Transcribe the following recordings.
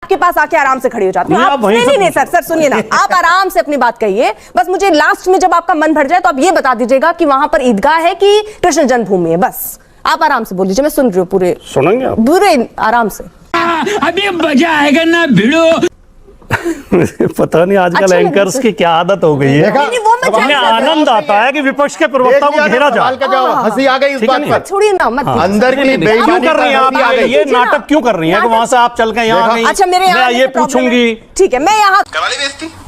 आपके पास आके आराम से खड़ी हो जाती हूँ। नहीं सर सुनिए ना, आप आराम से अपनी बात कहिए, बस मुझे लास्ट में जब आपका मन भर जाए तो आप ये बता दीजिएगा कि वहां पर ईदगाह है कि कृष्ण जन्मभूमि है। बस आप आराम से बोल लीजिए, मैं सुन रही हूँ। पूरे सुनेंगे आप? पूरे आराम से। अभी मजा आएगा ना भिड़ो। पता नहीं आजकल एंकर्स की क्या आदत हो गई है। हमें आनंद आता है कि विपक्ष के प्रवक्ता को घेरा जाए। हंसी आ गई इस बात पर, छोड़िए ना, मत अंदर की क्यों कर रही हैं आप ये नाटक क्यों कर रही हैं कि वहां से आप चल के यहाँ गई? अच्छा मेरे मैं ये पूछूंगी, ठीक है, मैं यहाँ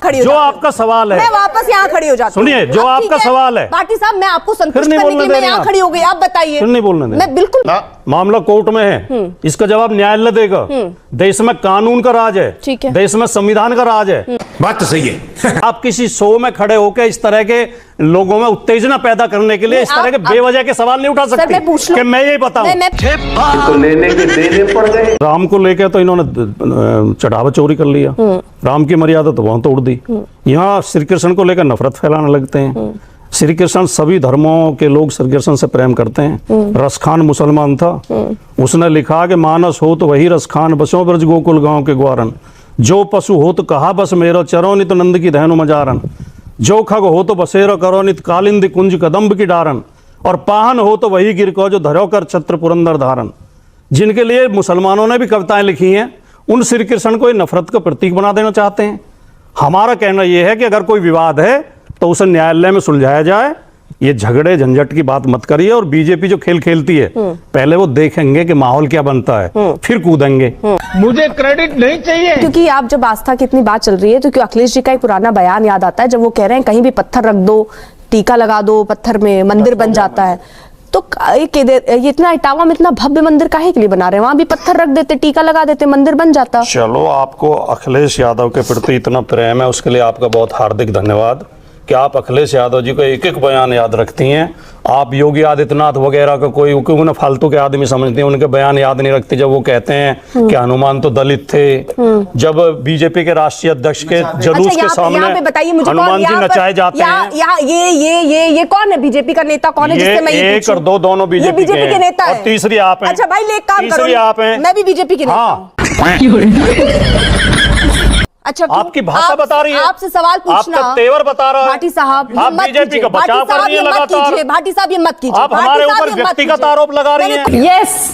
खड़ी हो, जो आपका सवाल है मैं वापस यहाँ खड़ी हो जाती हूँ। सुनिए, जो आपका सवाल है पार्टी साहब, मैं आपको संतुष्ट करने के लिए मैं यहाँ खड़ी हो गई, आप बताइए। फिर नहीं बोलने मैं बिल्कुल, मामला कोर्ट में है, इसका जवाब न्यायालय देगा। देश में कानून का राज है, ठीक है, देश में संविधान का राज है। बात तो सही है। आप किसी शो में खड़े होकर इस तरह के लोगों में उत्तेजना पैदा करने के लिए इस तरह के बेवजह के सवाल नहीं उठा सकते कि मैं ये बताऊं। तो लेने के देने पड़ गए। राम को लेकर तो इन्होंने चढ़ावा चोरी कर लिया, राम की मर्यादा तो वहां तोड़ दी। यहाँ श्री कृष्ण को लेकर नफरत फैलाने लगते हैं। श्री कृष्ण, सभी धर्मों के लोग श्री कृष्ण से प्रेम करते हैं। रसखान मुसलमान था, उसने लिखा कि मानस हो तो वही रसखान, बसों ब्रज गोकुल गांव के ग्वारन। जो पशु हो तो कहा बस मेरो, चरो नित नंद की धैनु मजारन। जो खग हो तो बसेरो करो नित कालिंद कुंज कदम्ब की डारन। और पाहन हो तो वही गिर को जो धरो कर छत्र पुरंदर धारन। जिनके लिए मुसलमानों ने भी कविताएं लिखी हैं, उन श्री कृष्ण को नफरत का प्रतीक बना देना चाहते हैं। हमारा कहना यह है कि अगर कोई विवाद है तो उसे न्यायालय में सुलझाया जाए। ये झगड़े झंझट की बात मत करिए। और बीजेपी जो खेल खेलती है, पहले वो देखेंगे कि माहौल क्या बनता है, फिर कूदेंगे। मुझे क्रेडिट नहीं चाहिए। क्योंकि आप जब आस्था की इतनी बात चल रही है तो क्यों अखिलेश जी का एक पुराना बयान याद आता है, जब वो कह रहे हैं कहीं भी पत्थर रख दो, टीका लगा दो, पत्थर में मंदिर बन जाता है। तो ये इतना इटावा में इतना भव्य मंदिर काहे के लिए बना रहे हैं? वहां भी पत्थर रख देते, टीका लगा देते, मंदिर बन जाता। चलो, आपको अखिलेश यादव के प्रति इतना प्रेम है, उसके लिए आपका बहुत हार्दिक धन्यवाद कि आप अखिलेश यादव जी का एक एक बयान याद रखती हैं। आप योगी आदित्यनाथ वगैरह का कोई उन्हें फालतू के आदमी समझते हैं, उनके बयान याद नहीं रखती। जब वो कहते हैं कि हनुमान तो दलित थे, जब बीजेपी के राष्ट्रीय अध्यक्ष के जुलूस के सामने हनुमान जी नचाए जाते हैं। ये कौन है? बीजेपी का नेता कौन है जिससे मैं ये एक और दो दोनों बीजेपी के नेता है। और तीसरी आप हैं। अच्छा भाई, ले एक काम करो, तीसरी आप हैं। मैं भी बीजेपी की नेता हूं। अच्छा, आपकी भाषा बता रही है, आपसे सवाल पूछना, आपका तेवर बता रहा है। भाटी साहब, आप बीजेपी का बचाव कर रही है लगातार। भाटी साहब ये मत कीजिए। आप हमारे ऊपर व्यक्तिगत आरोप लगा रही हैं। यस।